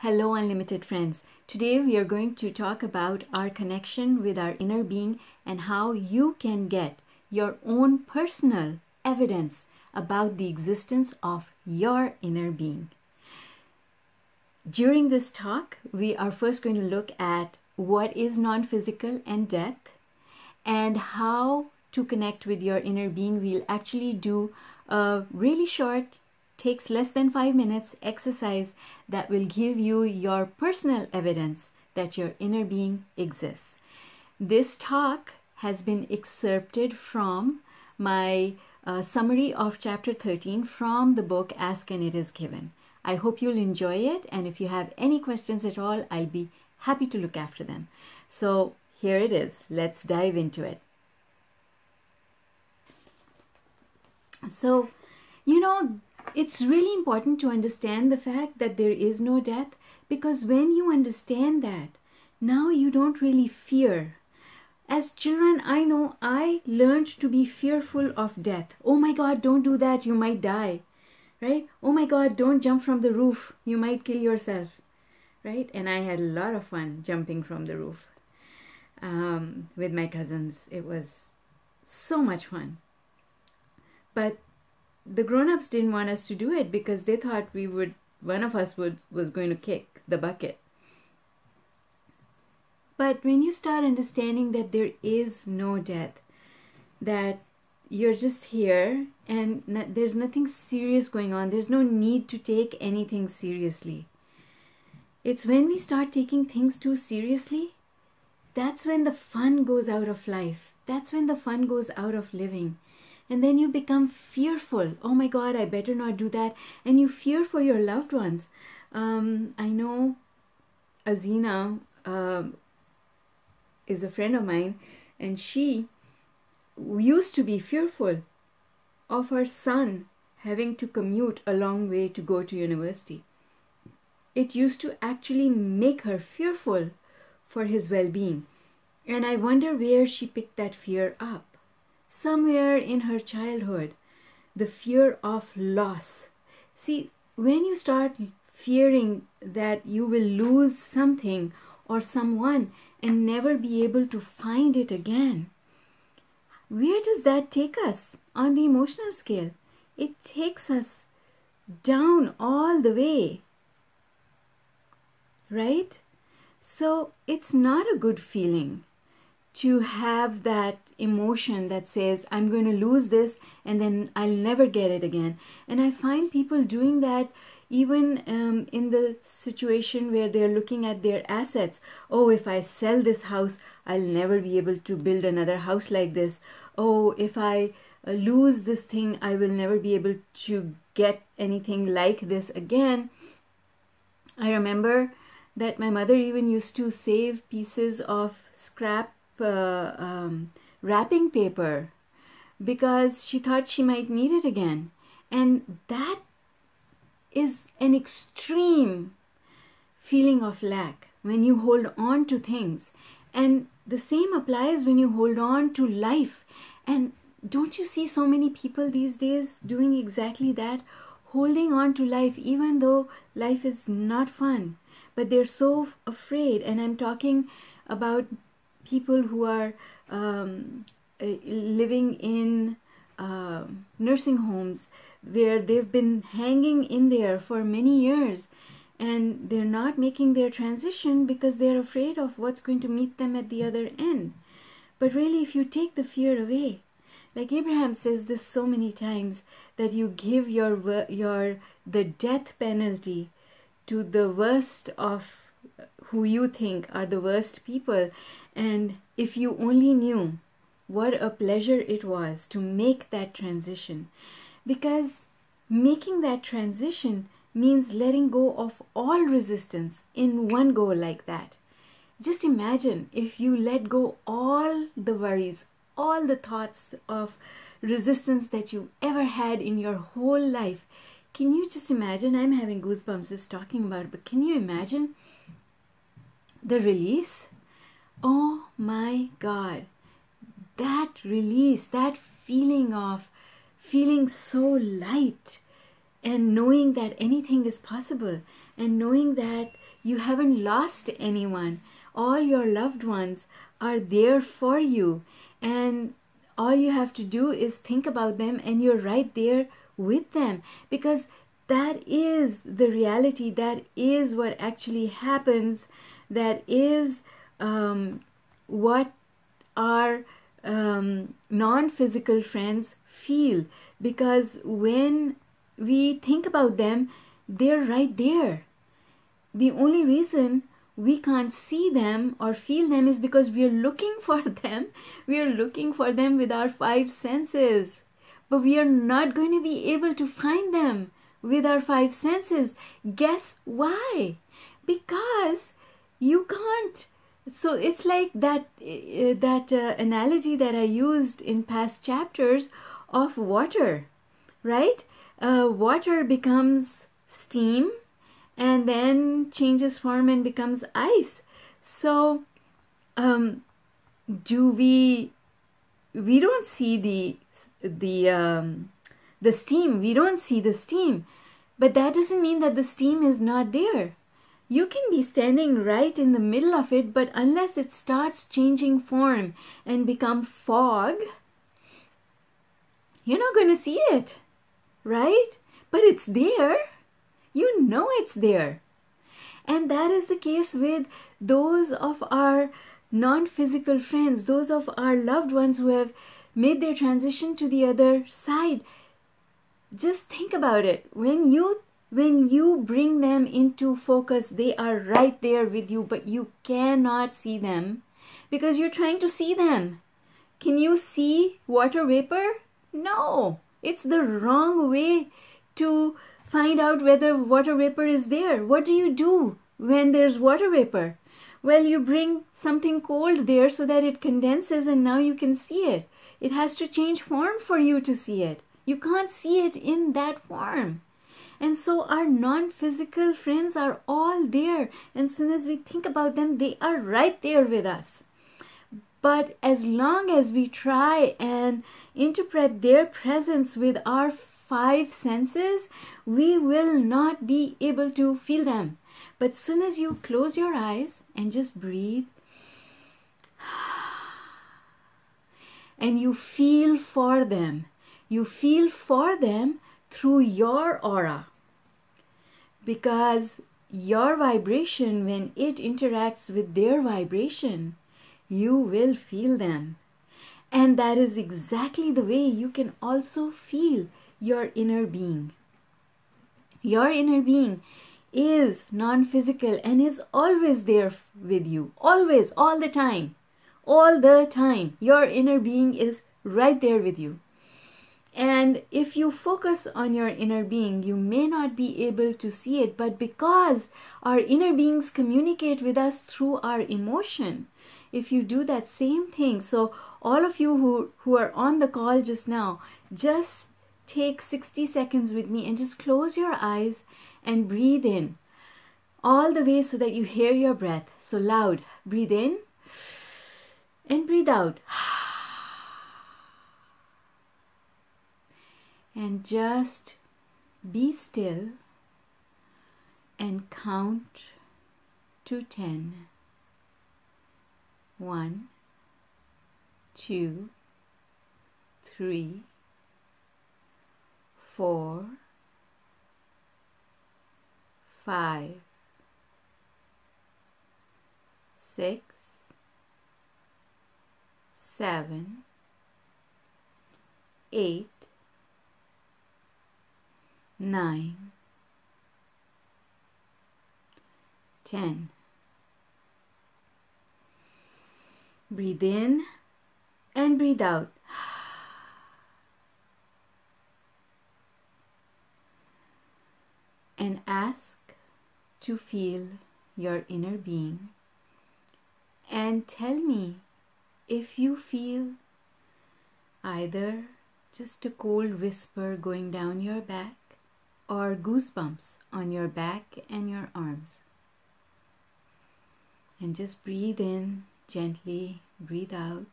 Hello unlimited friends. Today we are going to talk about our connection with our inner being and how you can get your own personal evidence about the existence of your inner being. During this talk, we are first going to look at what is non-physical and death and how to connect with your inner being. We'll actually do a really short, takes less than 5 minutes exercise that will give you your personal evidence that your inner being exists. This talk has been excerpted from my summary of chapter 13 from the book Ask and It Is Given. I hope you'll enjoy it, and if you have any questions at all, I'll be happy to look after them. So here it is. Let's dive into it. So, it's really important to understand the fact that there is no death, because when you understand that, now you don't really fear. As children, I know I learned to be fearful of death. Oh my God, don't do that, you might die, right? Oh my God, don't jump from the roof, you might kill yourself, right? And I had a lot of fun jumping from the roof with my cousins. It was so much fun. But the grown-ups didn't want us to do it because they thought one of us was going to kick the bucket. But when you start understanding that there is no death, that you're just here and there's nothing serious going on, there's no need to take anything seriously. It's when we start taking things too seriously, that's when the fun goes out of life. That's when the fun goes out of living. And then you become fearful. Oh my God, I better not do that. And you fear for your loved ones. I know Azina is a friend of mine, and she used to be fearful of her son having to commute a long way to go to university. It used to actually make her fearful for his well-being. And I wonder where she picked that fear up. Somewhere in her childhood, the fear of loss. See, when you start fearing that you will lose something or someone and never be able to find it again, where does that take us on the emotional scale? It takes us down all the way, right? So it's not a good feeling to have that emotion that says, I'm going to lose this and then I'll never get it again. And I find people doing that even in the situation where they're looking at their assets. Oh, if I sell this house, I'll never be able to build another house like this. Oh, if I lose this thing, I will never be able to get anything like this again. I remember that my mother even used to save pieces of scrap wrapping paper because she thought she might need it again. And that is an extreme feeling of lack when you hold on to things. And the same applies when you hold on to life. And don't you see so many people these days doing exactly that? Holding on to life even though life is not fun. But they're so afraid. And I'm talking about people who are living in nursing homes where they've been hanging in there for many years and they're not making their transition because they're afraid of what's going to meet them at the other end. But really, if you take the fear away, like Abraham says this so many times, that you give the death penalty to the worst of who you think are the worst people. And if you only knew what a pleasure it was to make that transition, because making that transition means letting go of all resistance in one go like that. Just imagine if you let go all the worries, all the thoughts of resistance that you've ever had in your whole life. Can you just imagine? I'm having goosebumps just talking about it, but can you imagine the release? Oh my God, that release, that feeling of feeling so light and knowing that anything is possible. and knowing that you haven't lost anyone. All your loved ones are there for you, and all you have to do is think about them, and you're right there with them, because that is the reality. That is what actually happens. That is what our non-physical friends feel, because when we think about them, they're right there. The only reason we can't see them or feel them is because we are looking for them. We are looking for them with our five senses, but we are not going to be able to find them with our five senses. Guess why? Because you can't. So it's like that analogy that I used in past chapters of water, right? Water becomes steam and then changes form and becomes ice. So we don't see the steam. We don't see the steam, but that doesn't mean that the steam is not there. You can be standing right in the middle of it, but unless it starts changing form and become fog, you're not going to see it, right? But it's there. You know it's there. And that is the case with those of our non-physical friends, those of our loved ones who have made their transition to the other side. Just think about it. When you bring them into focus, they are right there with you, but you cannot see them because you're trying to see them. Can you see water vapor? No, it's the wrong way to find out whether water vapor is there. What do you do when there's water vapor? Well, you bring something cold there so that it condenses and now you can see it. It has to change form for you to see it. You can't see it in that form. And so our non-physical friends are all there. And as soon as we think about them, they are right there with us. But as long as we try and interpret their presence with our five senses, we will not be able to feel them. But as soon as you close your eyes and just breathe, and you feel for them, you feel for them through your aura, because your vibration, when it interacts with their vibration, you will feel them. And that is exactly the way you can also feel your inner being. Your inner being is non-physical and is always there with you. Always, all the time. All the time. Your inner being is right there with you. And if you focus on your inner being, you may not be able to see it, but because our inner beings communicate with us through our emotion, if you do that same thing, so all of you who are on the call just now, just take 60 seconds with me and just close your eyes and breathe in all the way so that you hear your breath. So loud, breathe in and breathe out. And just be still and count to 10. 1, 2, 3, 4, 5, 6, 7, 8, 9, 10. Breathe in and breathe out. And ask to feel your inner being. And tell me if you feel either just a cold whisper going down your back or goosebumps on your back and your arms. And just breathe in gently, breathe out,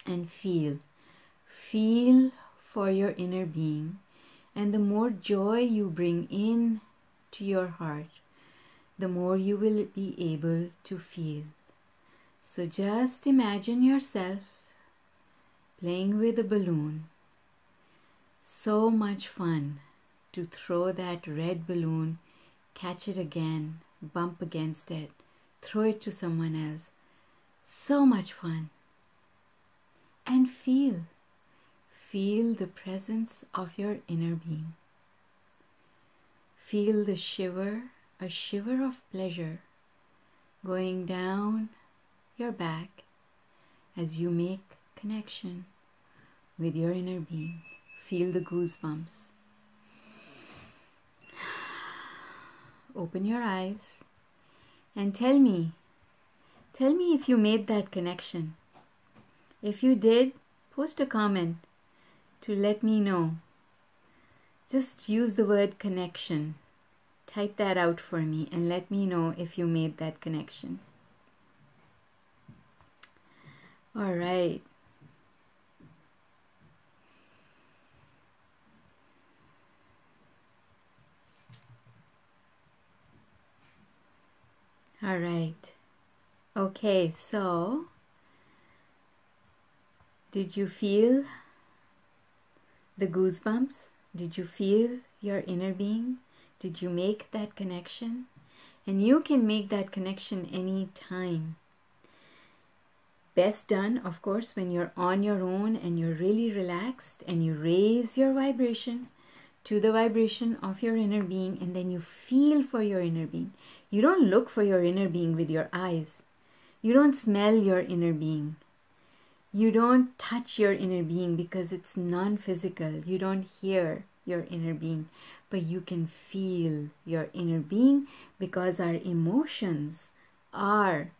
and feel. Feel for your inner being. And the more joy you bring in to your heart, the more you will be able to feel. So just imagine yourself playing with a balloon. So much fun to throw that red balloon, catch it again, bump against it, throw it to someone else. So much fun. And feel the presence of your inner being. Feel the shiver, a shiver of pleasure going down your back as you make connection with your inner being. Feel the goosebumps. Open your eyes and tell me if you made that connection. If you did, post a comment to let me know. Just use the word connection. Type that out for me and let me know if you made that connection. All right. All right. Okay, so did you feel the goosebumps? Did you feel your inner being? Did you make that connection? And you can make that connection anytime. Best done, of course, when you're on your own and you're really relaxed and you raise your vibration to the vibration of your inner being, and then you feel for your inner being. You don't look for your inner being with your eyes. You don't smell your inner being. You don't touch your inner being because it's non-physical. You don't hear your inner being, but you can feel your inner being because our emotions are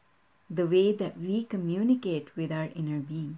the way that we communicate with our inner being.